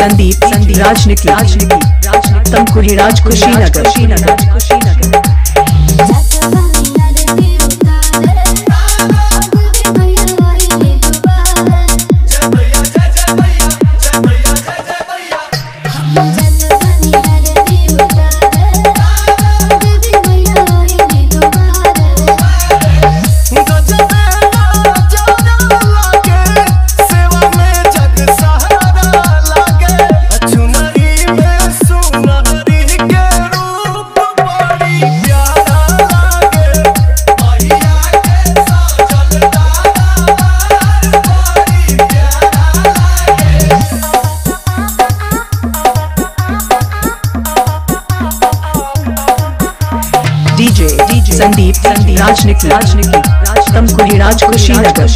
संदीप राजनीति तमकुरी राज कुशीनगर। डीजे संदीप राजनीति तमकुरी राज कुशीनगर।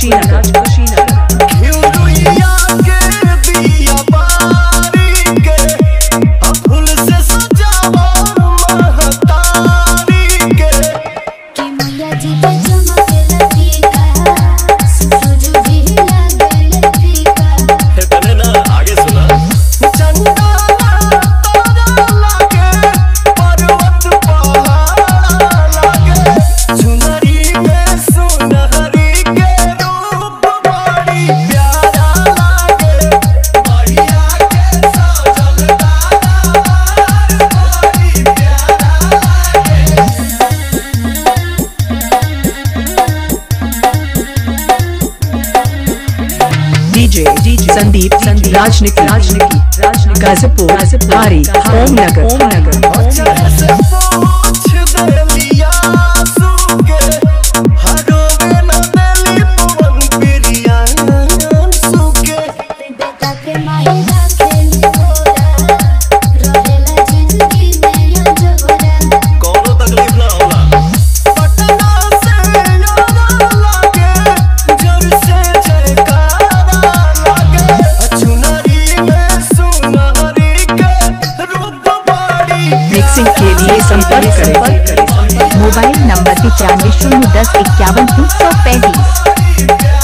डीजे संदीप राजनीति गाजीपुर भारी ओमनगर। मिक्सिंग के लिए संपर्क करें। Mobile number 95 010 51 335।